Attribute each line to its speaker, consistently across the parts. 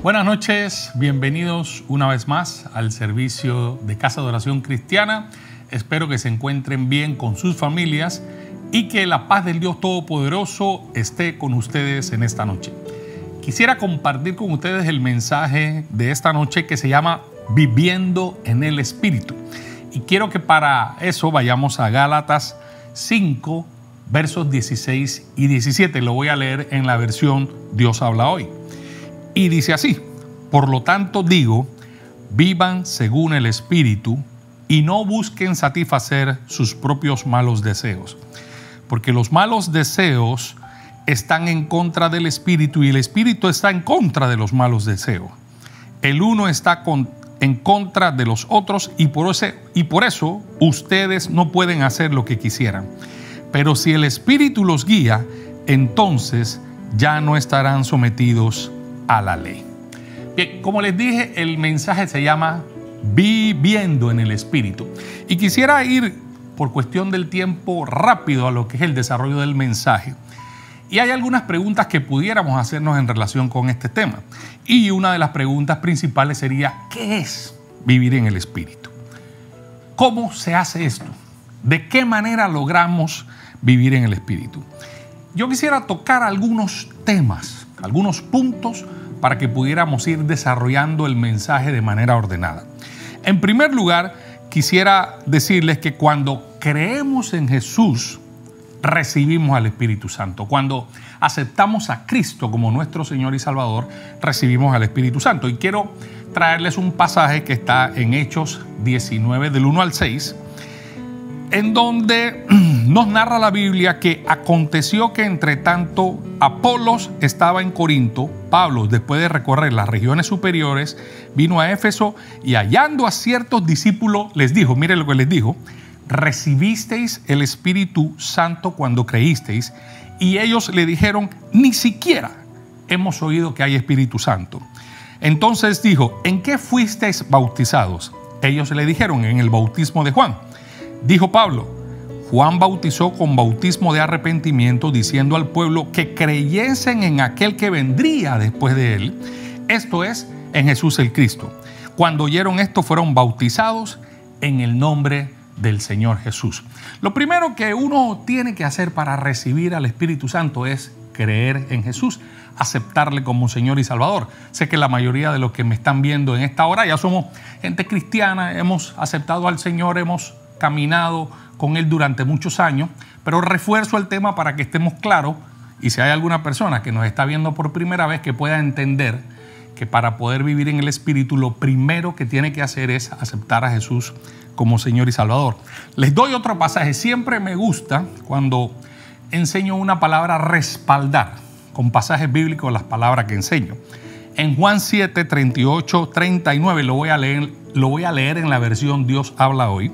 Speaker 1: Buenas noches, bienvenidos una vez más al servicio de Casa de Oración Cristiana. Espero que se encuentren bien con sus familias y que la paz del Dios Todopoderoso esté con ustedes en esta noche. Quisiera compartir con ustedes el mensaje de esta noche que se llama Viviendo en el Espíritu. Y quiero que para eso vayamos a Gálatas 5, versos 16 y 17. Lo voy a leer en la versión Dios habla hoy. Y dice así: por lo tanto digo, vivan según el Espíritu y no busquen satisfacer sus propios malos deseos. Porque los malos deseos están en contra del Espíritu y el Espíritu está en contra de los malos deseos. El uno está en contra de los otros y por eso ustedes no pueden hacer lo que quisieran. Pero si el Espíritu los guía, entonces ya no estarán sometidos a la ley. Bien, como les dije, el mensaje se llama Viviendo en el Espíritu. Y quisiera ir, por cuestión del tiempo, rápido a lo que es el desarrollo del mensaje. Y hay algunas preguntas que pudiéramos hacernos en relación con este tema. Y una de las preguntas principales sería: ¿qué es vivir en el Espíritu? ¿Cómo se hace esto? ¿De qué manera logramos vivir en el Espíritu? Yo quisiera tocar algunos temas, algunos puntos para que pudiéramos ir desarrollando el mensaje de manera ordenada. En primer lugar, quisiera decirles que cuando creemos en Jesús, recibimos al Espíritu Santo. Cuando aceptamos a Cristo como nuestro Señor y Salvador, recibimos al Espíritu Santo. Y quiero traerles un pasaje que está en Hechos 19, del 1 al 6, en donde nos narra la Biblia que aconteció que entre tanto Apolos estaba en Corinto, Pablo, después de recorrer las regiones superiores, vino a Éfeso y hallando a ciertos discípulos les dijo, mire lo que les dijo: recibisteis el Espíritu Santo cuando creísteis. Y ellos le dijeron: ni siquiera hemos oído que hay Espíritu Santo. Entonces dijo: ¿en qué fuisteis bautizados? Ellos le dijeron: en el bautismo de Juan. Dijo Pablo: Juan bautizó con bautismo de arrepentimiento, diciendo al pueblo que creyesen en aquel que vendría después de él, esto es, en Jesús el Cristo. Cuando oyeron esto, fueron bautizados en el nombre del Señor Jesús. Lo primero que uno tiene que hacer para recibir al Espíritu Santo es creer en Jesús, aceptarle como Señor y Salvador. Sé que la mayoría de los que me están viendo en esta hora ya somos gente cristiana, hemos aceptado al Señor, hemos caminado con Él durante muchos años, pero refuerzo el tema para que estemos claros y si hay alguna persona que nos está viendo por primera vez que pueda entender que para poder vivir en el Espíritu lo primero que tiene que hacer es aceptar a Jesús como Señor y Salvador. Les doy otro pasaje. Siempre me gusta cuando enseño una palabra respaldar con pasajes bíblicos las palabras que enseño. En Juan 7, 38, 39 lo voy a leer en la versión Dios habla hoy.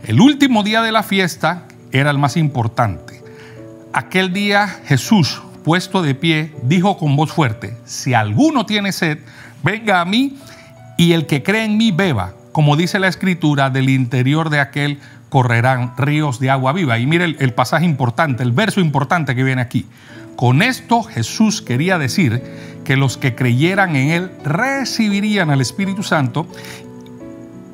Speaker 1: El último día de la fiesta era el más importante. Aquel día Jesús, puesto de pie, dijo con voz fuerte: si alguno tiene sed, venga a mí, y el que cree en mí beba. Como dice la Escritura, del interior de aquel correrán ríos de agua viva. Y mire el pasaje importante, el verso importante que viene aquí. Con esto Jesús quería decir que los que creyeran en Él recibirían al Espíritu Santo.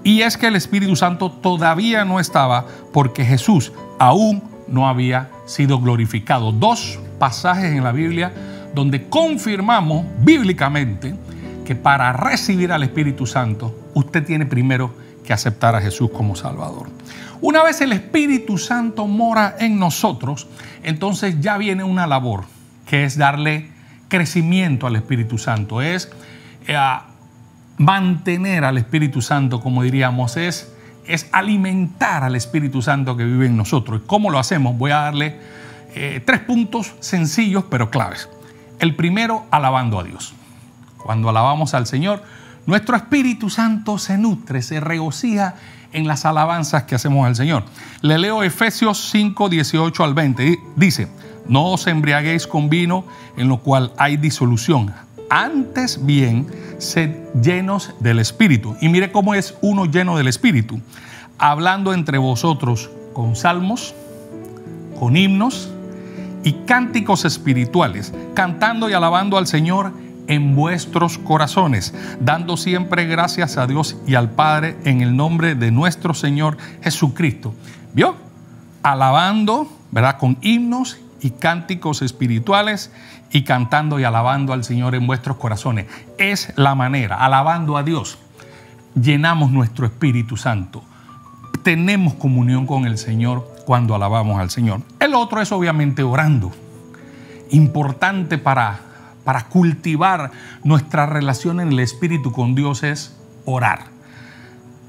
Speaker 1: Y es que el Espíritu Santo todavía no estaba porque Jesús aún no había sido glorificado. Dos pasajes en la Biblia donde confirmamos bíblicamente que para recibir al Espíritu Santo usted tiene primero que aceptar a Jesús como Salvador. Una vez el Espíritu Santo mora en nosotros, entonces ya viene una labor que es darle crecimiento al Espíritu Santo, es mantener al Espíritu Santo, como diríamos, es alimentar al Espíritu Santo que vive en nosotros. ¿Y cómo lo hacemos? Voy a darle 3 puntos sencillos pero claves. El primero, alabando a Dios. Cuando alabamos al Señor, nuestro Espíritu Santo se nutre, se regocija en las alabanzas que hacemos al Señor. Le leo Efesios 5, 18 al 20. Dice: no os embriaguéis con vino, en lo cual hay disolución. Antes bien, sed llenos del Espíritu. Y mire cómo es uno lleno del Espíritu. Hablando entre vosotros con salmos, con himnos y cánticos espirituales, cantando y alabando al Señor en vuestros corazones, dando siempre gracias a Dios y al Padre en el nombre de nuestro Señor Jesucristo. ¿Vio? Alabando, ¿verdad? Con himnos y cánticos espirituales y cantando y alabando al Señor en vuestros corazones. Es la manera, alabando a Dios. Llenamos nuestro Espíritu Santo. Tenemos comunión con el Señor cuando alabamos al Señor. El otro es obviamente orando. Importante para cultivar nuestra relación en el Espíritu con Dios es orar.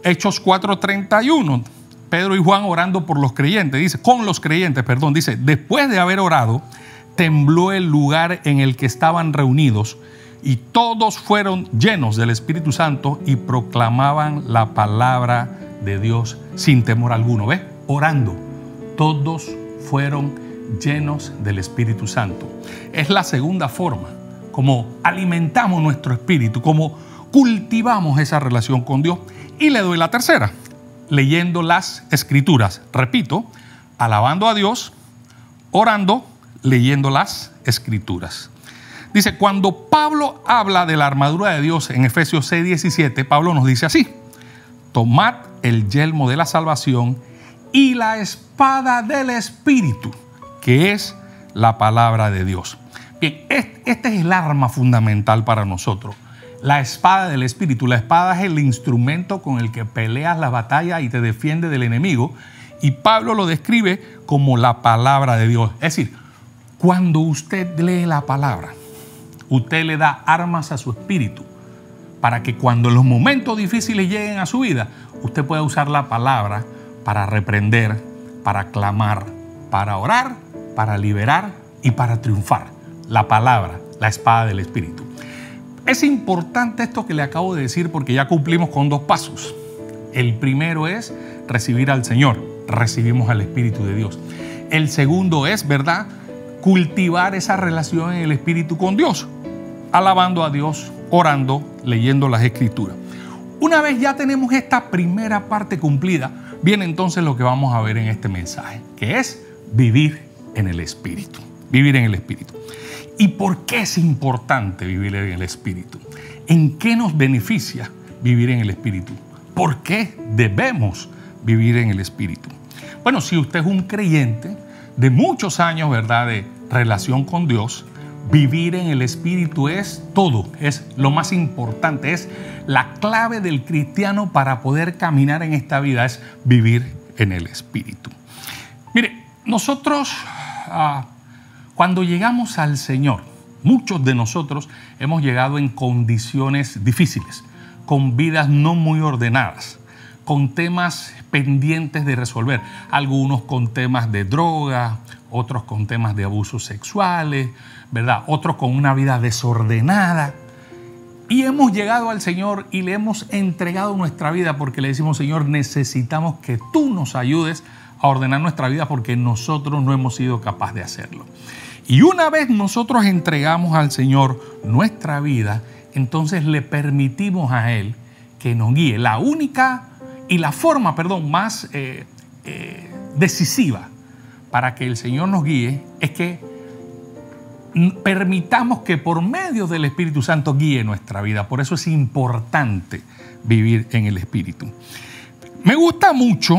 Speaker 1: Hechos 4:31. Pedro y Juan orando por los creyentes, dice, después de haber orado, tembló el lugar en el que estaban reunidos y todos fueron llenos del Espíritu Santo y proclamaban la palabra de Dios sin temor alguno. ¿Ves? Orando. Todos fueron llenos del Espíritu Santo. Es la segunda forma como alimentamos nuestro espíritu, como cultivamos esa relación con Dios. Y le doy la tercera. Leyendo las Escrituras. Repito, alabando a Dios, orando, leyendo las Escrituras. Dice, cuando Pablo habla de la armadura de Dios en Efesios 6:17, Pablo nos dice así: tomad el yelmo de la salvación y la espada del Espíritu, que es la palabra de Dios. Bien, este es el arma fundamental para nosotros. La espada del Espíritu. La espada es el instrumento con el que peleas la batalla y te defiende del enemigo. Y Pablo lo describe como la palabra de Dios. Es decir, cuando usted lee la palabra, usted le da armas a su espíritu para que cuando los momentos difíciles lleguen a su vida, usted pueda usar la palabra para reprender, para clamar, para orar, para liberar y para triunfar. La palabra, la espada del Espíritu. Es importante esto que le acabo de decir porque ya cumplimos con 2 pasos. El primero es recibir al Señor, recibimos al Espíritu de Dios. El segundo es, ¿verdad?, cultivar esa relación en el Espíritu con Dios, alabando a Dios, orando, leyendo las Escrituras. Una vez ya tenemos esta primera parte cumplida, viene entonces lo que vamos a ver en este mensaje, que es vivir en el Espíritu. Vivir en el Espíritu. ¿Y por qué es importante vivir en el Espíritu? ¿En qué nos beneficia vivir en el Espíritu? ¿Por qué debemos vivir en el Espíritu? Bueno, si usted es un creyente de muchos años, ¿verdad?, de relación con Dios, vivir en el Espíritu es todo, es lo más importante, es la clave del cristiano para poder caminar en esta vida, es vivir en el Espíritu. Mire, nosotros cuando llegamos al Señor, muchos de nosotros hemos llegado en condiciones difíciles, con vidas no muy ordenadas, con temas pendientes de resolver, algunos con temas de droga, otros con temas de abusos sexuales, ¿verdad? Otros con una vida desordenada. Y hemos llegado al Señor y le hemos entregado nuestra vida porque le decimos: Señor, necesitamos que tú nos ayudes a ordenar nuestra vida porque nosotros no hemos sido capaces de hacerlo. Y una vez nosotros entregamos al Señor nuestra vida, entonces le permitimos a Él que nos guíe. La única y la forma, más decisiva para que el Señor nos guíe es que permitamos que por medio del Espíritu Santo guíe nuestra vida. Por eso es importante vivir en el Espíritu. Me gusta mucho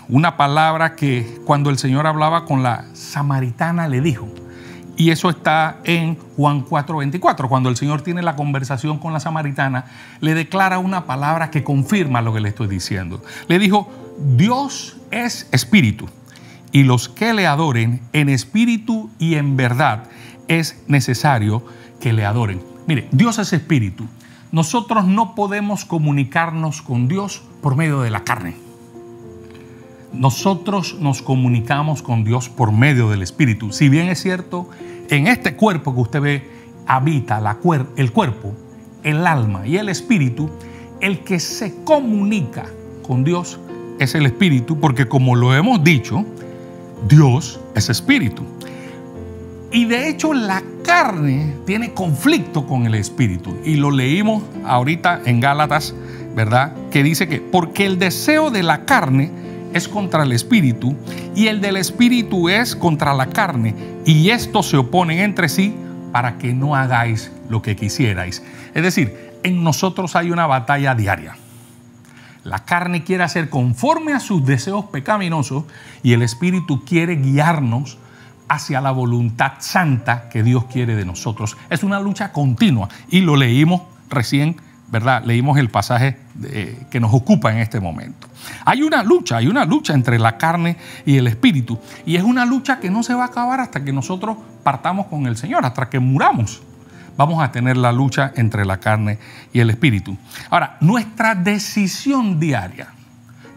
Speaker 1: una palabra que cuando el Señor hablaba con la samaritana le dijo. Y eso está en Juan 4:24. Cuando el Señor tiene la conversación con la samaritana, le declara una palabra que confirma lo que le estoy diciendo. Le dijo: Dios es espíritu, y los que le adoren en espíritu y en verdad es necesario que le adoren. Mire, Dios es espíritu. Nosotros no podemos comunicarnos con Dios por medio de la carne. Nosotros nos comunicamos con Dios por medio del Espíritu. Si bien es cierto, en este cuerpo que usted ve habita el cuerpo, el alma y el Espíritu, el que se comunica con Dios es el Espíritu, porque como lo hemos dicho, Dios es Espíritu. Y de hecho la carne tiene conflicto con el Espíritu. Y lo leímos ahorita en Gálatas, ¿verdad? Que dice que porque el deseo de la carne es contra el Espíritu y el del Espíritu es contra la carne, y estos se oponen entre sí para que no hagáis lo que quisierais. Es decir, en nosotros hay una batalla diaria. La carne quiere hacer conforme a sus deseos pecaminosos y el Espíritu quiere guiarnos hacia la voluntad santa que Dios quiere de nosotros. Es una lucha continua y lo leímos recién, ¿verdad? Leímos el pasaje que nos ocupa en este momento. Hay una lucha entre la carne y el Espíritu, y es una lucha que no se va a acabar hasta que nosotros partamos con el Señor, hasta que muramos. Vamos a tener la lucha entre la carne y el Espíritu. Ahora, nuestra decisión diaria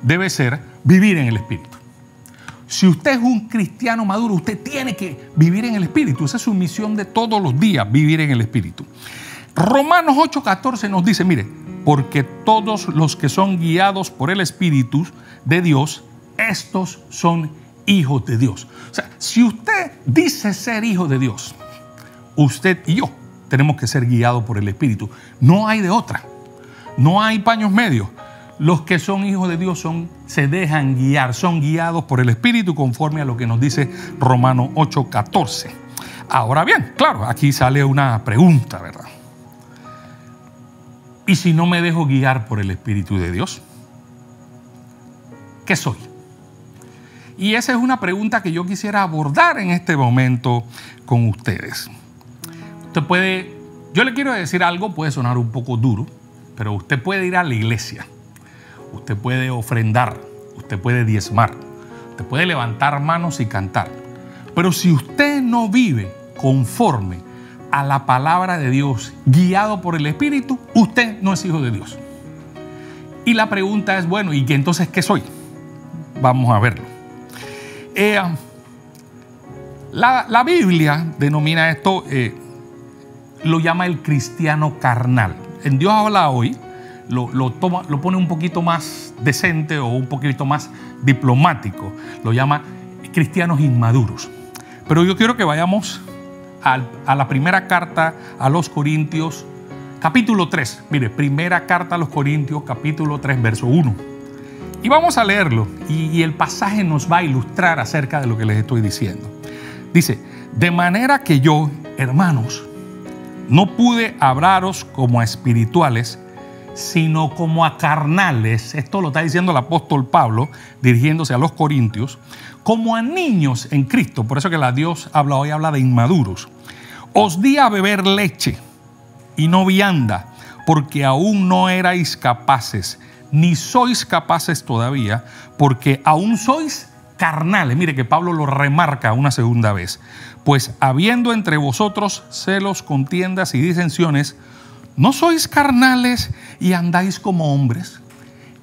Speaker 1: debe ser vivir en el Espíritu. Si usted es un cristiano maduro, usted tiene que vivir en el Espíritu. Esa es su misión de todos los días, vivir en el Espíritu. Romanos 8:14 nos dice, mire, porque todos los que son guiados por el Espíritu de Dios, estos son hijos de Dios. O sea, si usted dice ser hijo de Dios, usted y yo tenemos que ser guiados por el Espíritu. No hay de otra. No hay paños medios. Los que son hijos de Dios se dejan guiar, son guiados por el Espíritu conforme a lo que nos dice Romanos 8:14. Ahora bien, claro, aquí sale una pregunta, ¿verdad? ¿Y si no me dejo guiar por el Espíritu de Dios? ¿Qué soy? Y esa es una pregunta que yo quisiera abordar en este momento con ustedes. Yo le quiero decir algo, puede sonar un poco duro, pero usted puede ir a la iglesia, usted puede ofrendar, usted puede diezmar, usted puede levantar manos y cantar. Pero si usted no vive conforme a la palabra de Dios, guiado por el Espíritu, usted no es hijo de Dios. Y la pregunta es, bueno, ¿y entonces qué soy? Vamos a verlo. La Biblia denomina esto, lo llama el cristiano carnal. En Dios Habla Hoy lo pone un poquito más decente o un poquito más diplomático. Lo llama cristianos inmaduros. Pero yo quiero que vayamos a la primera carta a los Corintios, capítulo 3. Mire, primera carta a los Corintios, capítulo 3, verso 1. Y vamos a leerlo y el pasaje nos va a ilustrar acerca de lo que les estoy diciendo. Dice, de manera que yo, hermanos, no pude hablaros como a espirituales, sino como a carnales. Esto lo está diciendo el apóstol Pablo, dirigiéndose a los corintios, como a niños en Cristo. Por eso que la Dios Habla Hoy habla de inmaduros. Os di a beber leche y no vianda, porque aún no erais capaces, ni sois capaces todavía, porque aún sois carnales. Mire que Pablo lo remarca una segunda vez. Pues habiendo entre vosotros celos, contiendas y disensiones, ¿no sois carnales y andáis como hombres?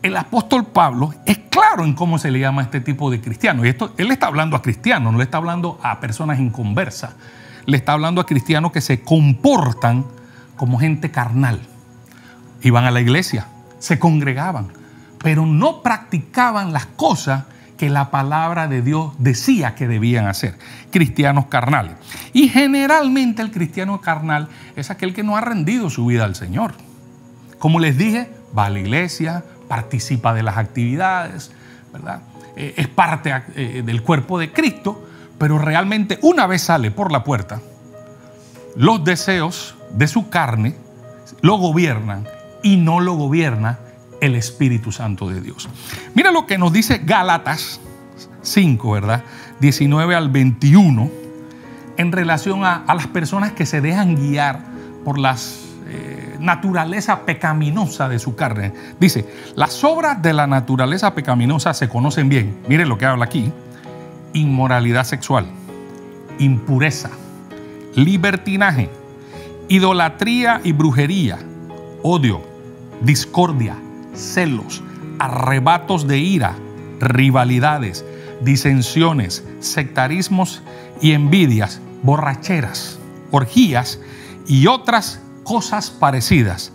Speaker 1: El apóstol Pablo es claro en cómo se le llama a este tipo de cristianos. Y él le está hablando a cristianos, no le está hablando a personas inconversas. Le está hablando a cristianos que se comportan como gente carnal. Iban a la iglesia, se congregaban, pero no practicaban las cosas que la palabra de Dios decía que debían hacer. Cristianos carnales. Y generalmente el cristiano carnal es aquel que no ha rendido su vida al Señor. Como les dije, va a la iglesia, participa de las actividades, ¿verdad? Es parte del cuerpo de Cristo, pero realmente una vez sale por la puerta, los deseos de su carne lo gobiernan y no lo gobierna el Espíritu Santo de Dios. Mira lo que nos dice Gálatas 5, ¿verdad? 19 al 21, en relación a las personas que se dejan guiar por las naturaleza pecaminosa de su carne. Dice, las obras de la naturaleza pecaminosa se conocen bien. Mire lo que habla aquí. Inmoralidad sexual, impureza, libertinaje, idolatría y brujería, odio, discordia, celos, arrebatos de ira, rivalidades, disensiones, sectarismos y envidias, borracheras, orgías y otras cosas parecidas.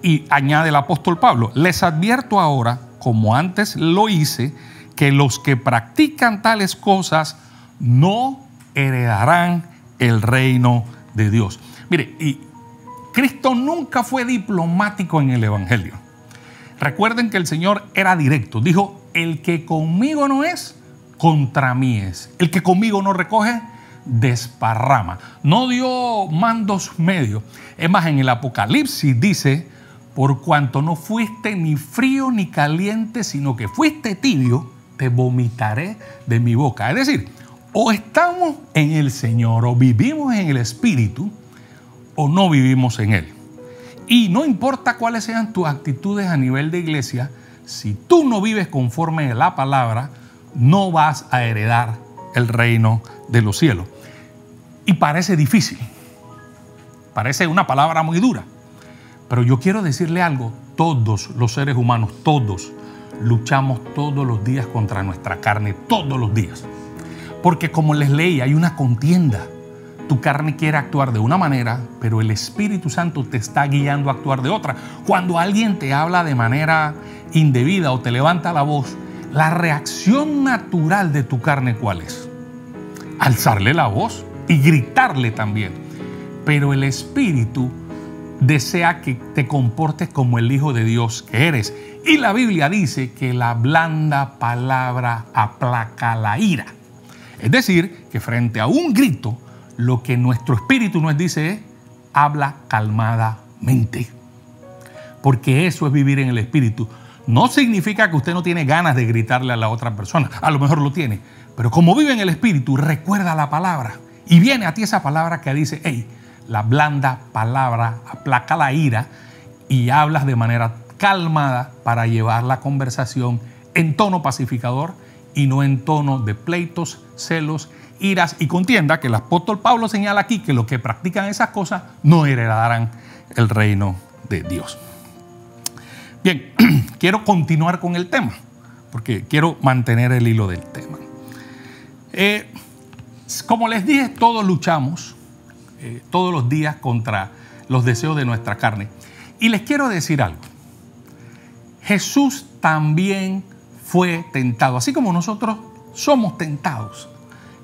Speaker 1: Y añade el apóstol Pablo, les advierto ahora, como antes lo hice, que los que practican tales cosas no heredarán el reino de Dios. Mire, y Cristo nunca fue diplomático en el Evangelio. Recuerden que el Señor era directo. Dijo, el que conmigo no es, contra mí es. El que conmigo no recoge, desparrama. No dio mandos medios. Es más, en el Apocalipsis dice, por cuanto no fuiste ni frío ni caliente, sino que fuiste tibio, te vomitaré de mi boca. Es decir, o estamos en el Señor, o vivimos en el Espíritu, o no vivimos en Él. Y no importa cuáles sean tus actitudes a nivel de iglesia, si tú no vives conforme a la palabra, no vas a heredar el reino de los cielos. Y parece difícil, parece una palabra muy dura, pero yo quiero decirle algo: todos los seres humanos, todos, luchamos todos los días contra nuestra carne, todos los días. Porque como les leí, hay una contienda. Tu carne quiere actuar de una manera, pero el Espíritu Santo te está guiando a actuar de otra. Cuando alguien te habla de manera indebida o te levanta la voz, la reacción natural de tu carne, ¿cuál es? Alzarle la voz y gritarle también. Pero el Espíritu desea que te comportes como el Hijo de Dios que eres. Y la Biblia dice que la blanda palabra aplaca la ira. Es decir, que frente a un grito, lo que nuestro espíritu nos dice es: habla calmadamente. Porque eso es vivir en el Espíritu. No significa que usted no tiene ganas de gritarle a la otra persona. A lo mejor lo tiene. Pero como vive en el Espíritu, recuerda la palabra. Y viene a ti esa palabra que dice: hey, la blanda palabra aplaca la ira, y hablas de manera calmada para llevar la conversación en tono pacificador y no en tono de pleitos, celos, iras y contienda, que el apóstol Pablo señala aquí que los que practican esas cosas no heredarán el reino de Dios. Bien, quiero continuar con el tema, porque quiero mantener el hilo del tema. Como les dije, todos luchamos todos los días contra los deseos de nuestra carne. Y les quiero decir algo. Jesús también fue tentado. Así como nosotros somos tentados,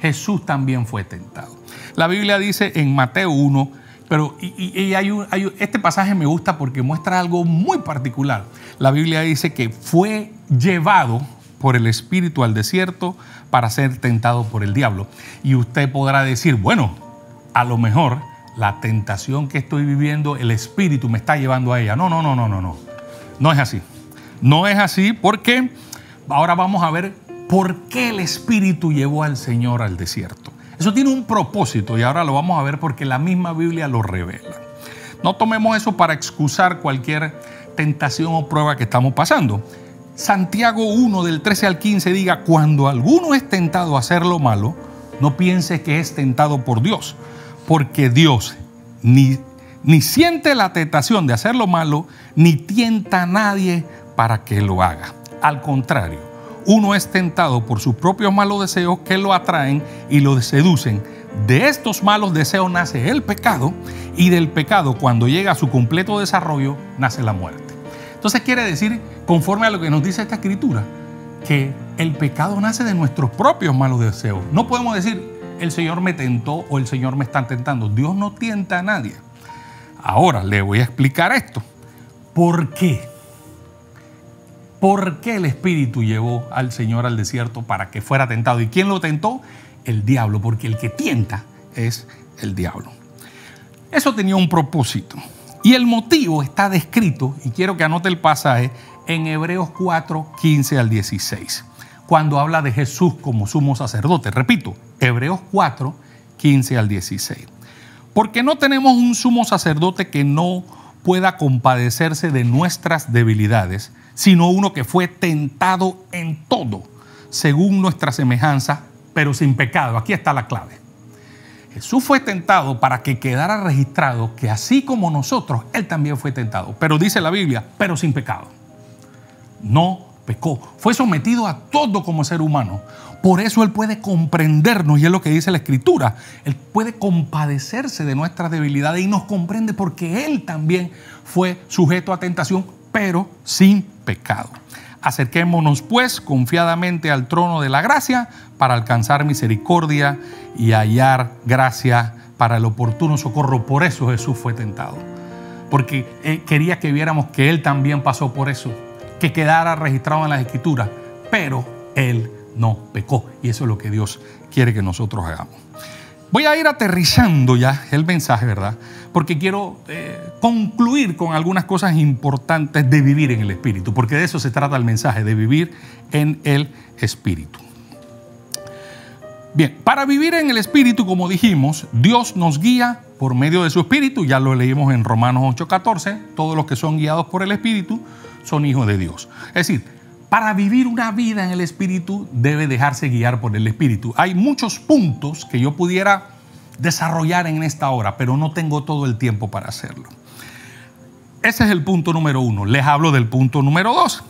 Speaker 1: Jesús también fue tentado. La Biblia dice en Mateo 1, pero este pasaje me gusta porque muestra algo muy particular. La Biblia dice que fue llevado por el Espíritu al desierto para ser tentado por el diablo. Y usted podrá decir, bueno, a lo mejor la tentación que estoy viviendo, el Espíritu me está llevando a ella. No. No es así. No es así, porque ahora vamos a ver por qué el Espíritu llevó al Señor al desierto. Eso tiene un propósito y ahora lo vamos a ver porque la misma Biblia lo revela. No tomemos eso para excusar cualquier tentación o prueba que estamos pasando. Santiago 1, del 13 al 15 diga: cuando alguno es tentado a hacer lo malo, no piense que es tentado por Dios, porque Dios ni siente la tentación de hacer lo malo, ni tienta a nadie para que lo haga. Al contrario, uno es tentado por sus propios malos deseos que lo atraen y lo seducen. De estos malos deseos nace el pecado, y del pecado, cuando llega a su completo desarrollo, nace la muerte. Entonces quiere decir, conforme a lo que nos dice esta escritura, que el pecado nace de nuestros propios malos deseos. No podemos decir: el Señor me tentó o el Señor me está tentando. Dios no tienta a nadie. Ahora le voy a explicar esto. ¿Por qué? ¿Por qué el Espíritu llevó al Señor al desierto para que fuera tentado? ¿Y quién lo tentó? El diablo, porque el que tienta es el diablo. Eso tenía un propósito. Y el motivo está descrito, y quiero que anote el pasaje, en Hebreos 4, 15 al 16, cuando habla de Jesús como sumo sacerdote. Repito, Hebreos 4, 15 al 16. Porque no tenemos un sumo sacerdote que no pueda compadecerse de nuestras debilidades, sino uno que fue tentado en todo, según nuestra semejanza, pero sin pecado. Aquí está la clave. Jesús fue tentado para que quedara registrado que así como nosotros, Él también fue tentado. Pero dice la Biblia, pero sin pecado. No pecó. Fue sometido a todo como ser humano. Por eso Él puede comprendernos, y es lo que dice la Escritura. Él puede compadecerse de nuestras debilidades y nos comprende porque Él también fue sujeto a tentación, pero sin pecado. Acerquémonos pues confiadamente al trono de la gracia para alcanzar misericordia y hallar gracia para el oportuno socorro. Por eso Jesús fue tentado, porque quería que viéramos que Él también pasó por eso, que quedara registrado en las Escrituras, pero Él no pecó, y eso es lo que Dios quiere que nosotros hagamos. Voy a ir aterrizando ya el mensaje, ¿verdad? Porque quiero concluir con algunas cosas importantes de vivir en el Espíritu, porque de eso se trata el mensaje, de vivir en el Espíritu. Bien, para vivir en el Espíritu, como dijimos, Dios nos guía por medio de su Espíritu. Ya lo leímos en Romanos 8:14. Todos los que son guiados por el Espíritu son hijos de Dios. Es decir, para vivir una vida en el Espíritu debe dejarse guiar por el Espíritu. Hay muchos puntos que yo pudiera desarrollar en esta hora, pero no tengo todo el tiempo para hacerlo. Ese es el punto número 1. Les hablo del punto número 2.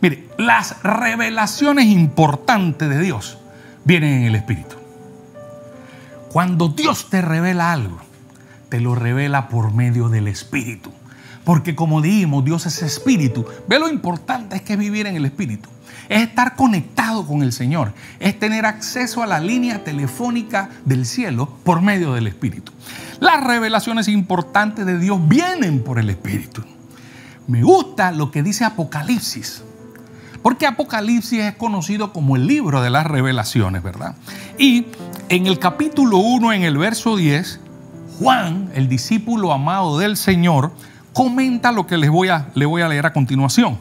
Speaker 1: Mire, las revelaciones importantes de Dios vienen en el Espíritu. Cuando Dios te revela algo, te lo revela por medio del Espíritu. Porque como dijimos, Dios es Espíritu. Ve lo importante es que es vivir en el Espíritu. Es estar conectado con el Señor. Es tener acceso a la línea telefónica del cielo por medio del Espíritu. Las revelaciones importantes de Dios vienen por el Espíritu. Me gusta lo que dice Apocalipsis. Porque Apocalipsis es conocido como el libro de las revelaciones, ¿verdad? Y en el capítulo 1, en el verso 10, Juan, el discípulo amado del Señor, comenta lo que le voy a leer a continuación.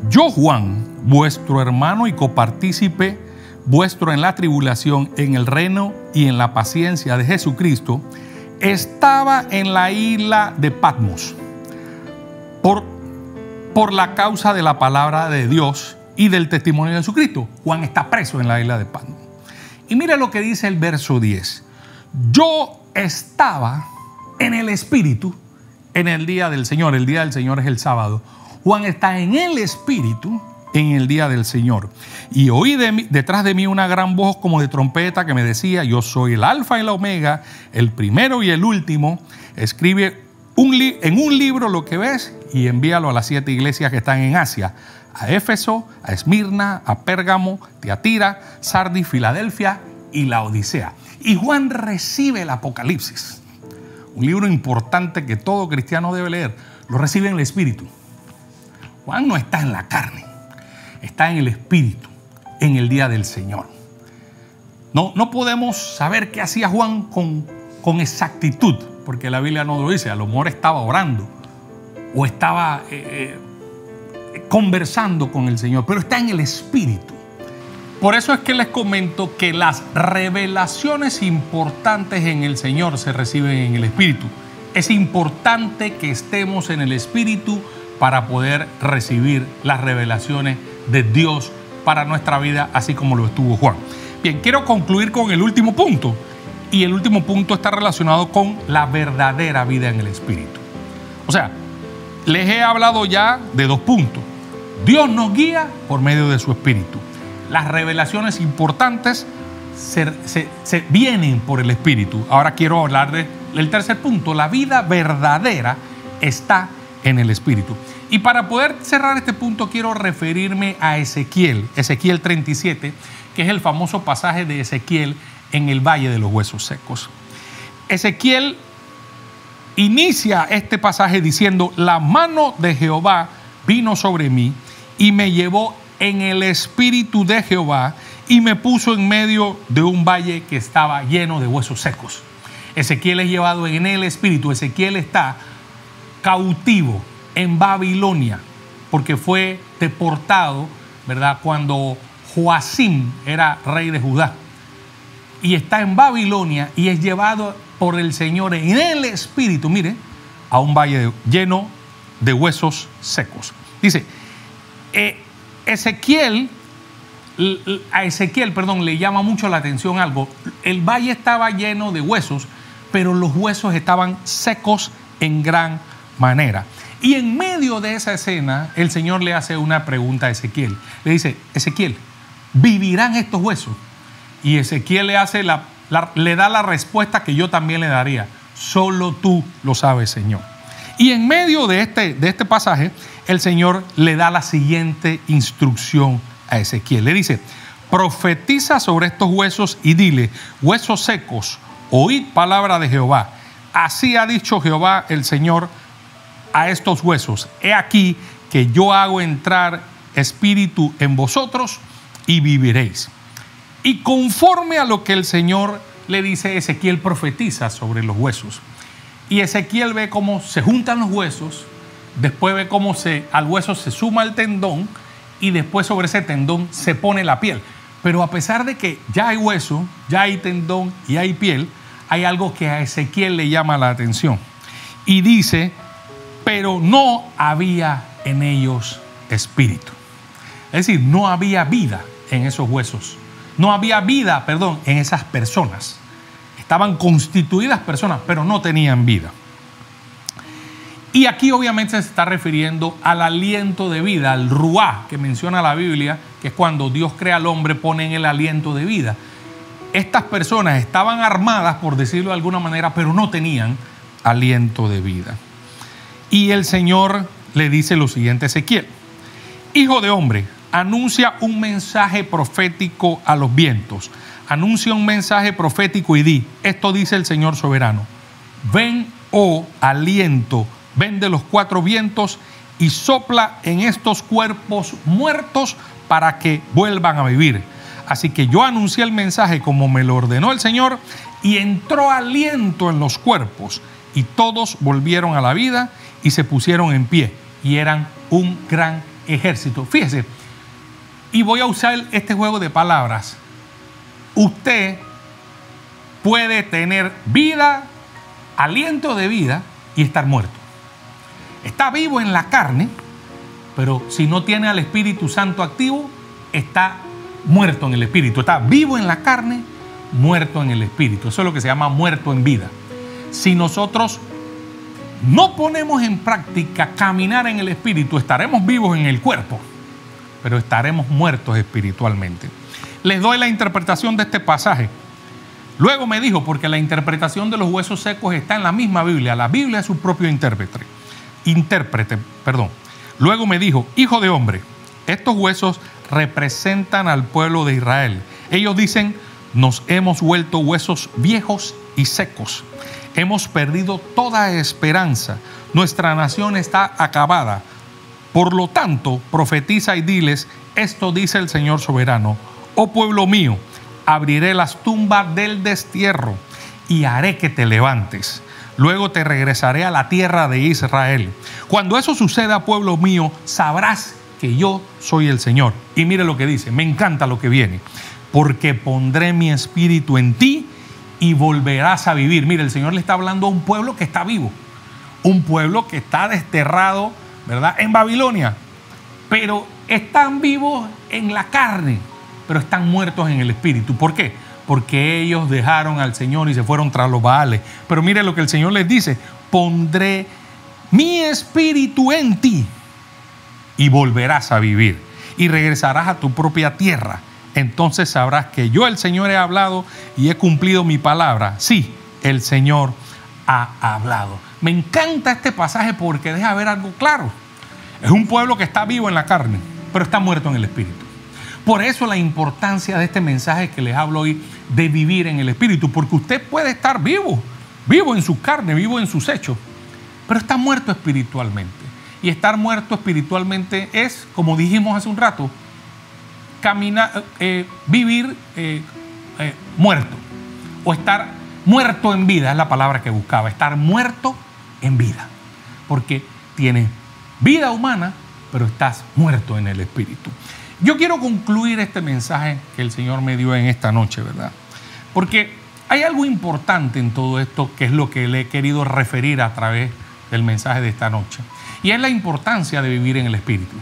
Speaker 1: Yo, Juan, vuestro hermano y copartícipe vuestro en la tribulación, en el reino y en la paciencia de Jesucristo, estaba en la isla de Patmos por la causa de la palabra de Dios y del testimonio de Jesucristo. Juan está preso en la isla de Patmos. Y mire lo que dice el verso 10. Yo estaba en el Espíritu en el día del Señor. El día del Señor es el sábado. Juan está en el Espíritu en el día del Señor. Y oí detrás de mí una gran voz como de trompeta que me decía: yo soy el Alfa y la Omega, el primero y el último. Escribe en un libro lo que ves y envíalo a las 7 iglesias que están en Asia: a Éfeso, a Esmirna, a Pérgamo, Tiatira, Sardis, Filadelfia y la Odisea. Y Juan recibe el Apocalipsis, un libro importante que todo cristiano debe leer. Lo recibe en el Espíritu. Juan no está en la carne, está en el Espíritu, en el día del Señor. No podemos saber qué hacía Juan con exactitud, porque la Biblia no lo dice. A lo mejor estaba orando o estaba conversando con el Señor, pero está en el Espíritu. Por eso es que les comento que las revelaciones importantes en el Señor se reciben en el Espíritu. Es importante que estemos en el Espíritu para poder recibir las revelaciones de Dios para nuestra vida, así como lo estuvo Juan. Bien, quiero concluir con el último punto. Y el último punto está relacionado con la verdadera vida en el Espíritu. O sea, les he hablado ya de 2 puntos. Dios nos guía por medio de su Espíritu. Las revelaciones importantes se vienen por el Espíritu. Ahora quiero hablar del tercer punto. La vida verdadera está en el Espíritu. Y para poder cerrar este punto quiero referirme a Ezequiel 37, que es el famoso pasaje de Ezequiel en el Valle de los Huesos Secos. Ezequiel inicia este pasaje diciendo: la mano de Jehová vino sobre mí y me llevó en el Espíritu de Jehová y me puso en medio de un valle que estaba lleno de huesos secos. Ezequiel es llevado en el Espíritu. Ezequiel está cautivo en Babilonia porque fue deportado, ¿verdad?, cuando Joacim era rey de Judá. Y está en Babilonia y es llevado por el Señor en el Espíritu, mire, a un valle lleno de huesos secos. Dice, a Ezequiel le llama mucho la atención algo. El valle estaba lleno de huesos, pero los huesos estaban secos en gran manera. Y en medio de esa escena, el Señor le hace una pregunta a Ezequiel. Le dice: Ezequiel, ¿vivirán estos huesos? Y Ezequiel le da la respuesta que yo también le daría: solo tú lo sabes, Señor. Y en medio de este pasaje, el Señor le da la siguiente instrucción a Ezequiel. Le dice: profetiza sobre estos huesos y dile: huesos secos, oíd palabra de Jehová. Así ha dicho Jehová el Señor a estos huesos: he aquí que yo hago entrar espíritu en vosotros y viviréis. Y conforme a lo que el Señor le dice, Ezequiel profetiza sobre los huesos. Y Ezequiel ve cómo se juntan los huesos, después ve cómo al hueso se suma el tendón y después sobre ese tendón se pone la piel. Pero a pesar de que ya hay hueso, ya hay tendón y hay piel, hay algo que a Ezequiel le llama la atención. Y dice, pero no había en ellos espíritu. Es decir, no había vida en esos huesos. No había vida, en esas personas. Estaban constituidas personas, pero no tenían vida. Y aquí obviamente se está refiriendo al aliento de vida, al ruá que menciona la Biblia, que es cuando Dios crea al hombre, pone en el aliento de vida. Estas personas estaban armadas, por decirlo de alguna manera, pero no tenían aliento de vida. Y el Señor le dice lo siguiente a Ezequiel: hijo de hombre, anuncia un mensaje profético a los vientos. Anuncia un mensaje profético y di, esto dice el Señor soberano. Ven, oh aliento, ven de los cuatro vientos y sopla en estos cuerpos muertos para que vuelvan a vivir. Así que yo anuncié el mensaje como me lo ordenó el Señor y entró aliento en los cuerpos y todos volvieron a la vida y se pusieron en pie y eran un gran ejército. Fíjese, y voy a usar este juego de palabras. Usted puede tener vida, aliento de vida y estar muerto. Está vivo en la carne, pero si no tiene al Espíritu Santo activo, está muerto en el Espíritu. Está vivo en la carne, muerto en el Espíritu. Eso es lo que se llama muerto en vida. Si nosotros no ponemos en práctica caminar en el Espíritu, estaremos vivos en el cuerpo, pero estaremos muertos espiritualmente. Les doy la interpretación de este pasaje. Luego me dijo, porque la interpretación de los huesos secos está en la misma Biblia. La Biblia es su propio intérprete. Luego me dijo, hijo de hombre, estos huesos representan al pueblo de Israel. Ellos dicen, nos hemos vuelto huesos viejos y secos. Hemos perdido toda esperanza. Nuestra nación está acabada. Por lo tanto, profetiza y diles, esto dice el Señor soberano. Oh pueblo mío, abriré las tumbas del destierro y haré que te levantes. Luego te regresaré a la tierra de Israel. Cuando eso suceda, pueblo mío, sabrás que yo soy el Señor. Y mire lo que dice, me encanta lo que viene. Porque pondré mi espíritu en ti y volverás a vivir. Mire, el Señor le está hablando a un pueblo que está vivo. Un pueblo que está desterrado, ¿verdad?, en Babilonia. Pero están vivos en la carne, pero están muertos en el espíritu. ¿Por qué? Porque ellos dejaron al Señor y se fueron tras los Baales. Pero mire lo que el Señor les dice, pondré mi espíritu en ti y volverás a vivir y regresarás a tu propia tierra. Entonces sabrás que yo, el Señor, he hablado y he cumplido mi palabra. Sí, el Señor ha hablado. Me encanta este pasaje porque deja ver algo claro. Es un pueblo que está vivo en la carne, pero está muerto en el espíritu. Por eso la importancia de este mensaje que les hablo hoy de vivir en el espíritu, porque usted puede estar vivo en su carne, vivo en sus hechos, pero está muerto espiritualmente. Y estar muerto espiritualmente es, como dijimos hace un rato, vivir muerto, o estar muerto en vida, es la palabra que buscaba, estar muerto en vida, porque tienes vida humana, pero estás muerto en el espíritu. Yo quiero concluir este mensaje que el Señor me dio en esta noche, ¿verdad? Porque hay algo importante en todo esto que es lo que le he querido referir a través del mensaje de esta noche. Y es la importancia de vivir en el Espíritu.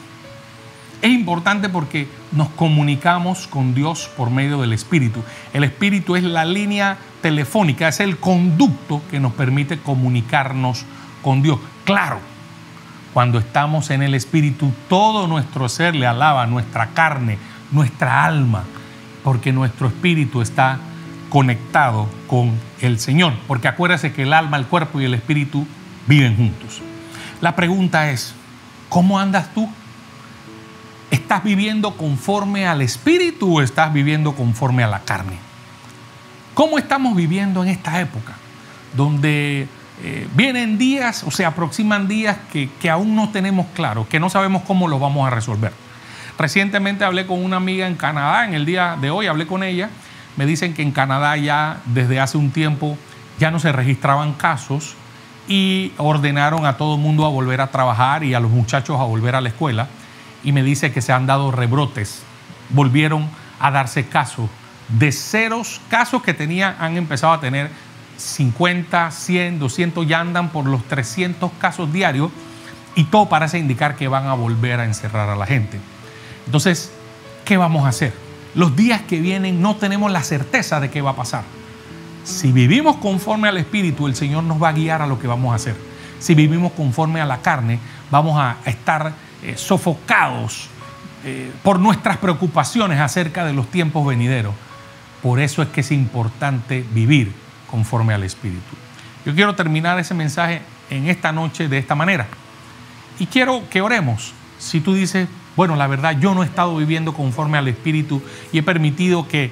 Speaker 1: Es importante porque nos comunicamos con Dios por medio del Espíritu. El Espíritu es la línea telefónica, es el conducto que nos permite comunicarnos con Dios. Claro, cuando estamos en el Espíritu, todo nuestro ser le alaba, nuestra carne, nuestra alma, porque nuestro espíritu está conectado con el Señor. Porque acuérdese que el alma, el cuerpo y el espíritu viven juntos. La pregunta es, ¿cómo andas tú? ¿Estás viviendo conforme al espíritu o estás viviendo conforme a la carne? ¿Cómo estamos viviendo en esta época? Donde vienen días o se aproximan días que aún no tenemos claro, que no sabemos cómo los vamos a resolver. Recientemente hablé con una amiga en Canadá, en el día de hoy hablé con ella. Me dicen que en Canadá ya desde hace un tiempo ya no se registraban casos y ordenaron a todo el mundo a volver a trabajar y a los muchachos a volver a la escuela. Y me dice que se han dado rebrotes. Volvieron a darse casos. De ceros casos que tenían, han empezado a tener 50, 100, 200, ya andan por los 300 casos diarios y todo parece indicar que van a volver a encerrar a la gente. Entonces, ¿qué vamos a hacer? Los días que vienen no tenemos la certeza de qué va a pasar. Si vivimos conforme al Espíritu, el Señor nos va a guiar a lo que vamos a hacer. Si vivimos conforme a la carne, vamos a estar sofocados por nuestras preocupaciones acerca de los tiempos venideros. Por eso es que es importante vivir conforme al Espíritu. Yo quiero terminar ese mensaje en esta noche de esta manera. Y quiero que oremos. Si tú dices, bueno, la verdad, yo no he estado viviendo conforme al Espíritu y he permitido que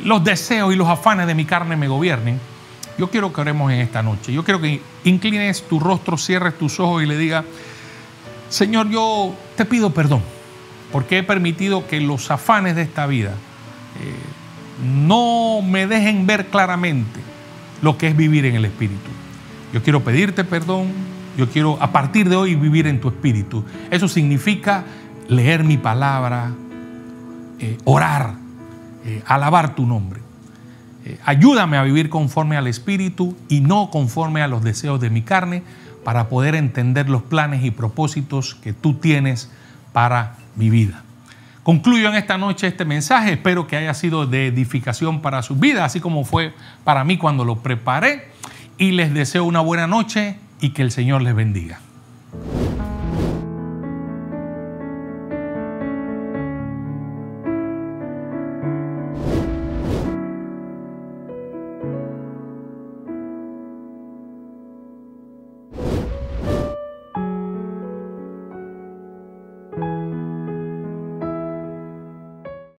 Speaker 1: los deseos y los afanes de mi carne me gobiernen, yo quiero que oremos en esta noche. Yo quiero que inclines tu rostro, cierres tus ojos y le digas, Señor, yo te pido perdón porque he permitido que los afanes de esta vida no me dejen ver claramente lo que es vivir en el Espíritu. Yo quiero pedirte perdón. Yo quiero a partir de hoy vivir en tu Espíritu. Eso significa leer mi palabra, orar, alabar tu nombre. Ayúdame a vivir conforme al Espíritu y no conforme a los deseos de mi carne, para poder entender los planes y propósitos que tú tienes para mi vida. Concluyo en esta noche este mensaje. Espero que haya sido de edificación para su vida, así como fue para mí cuando lo preparé. Y les deseo una buena noche y que el Señor les bendiga.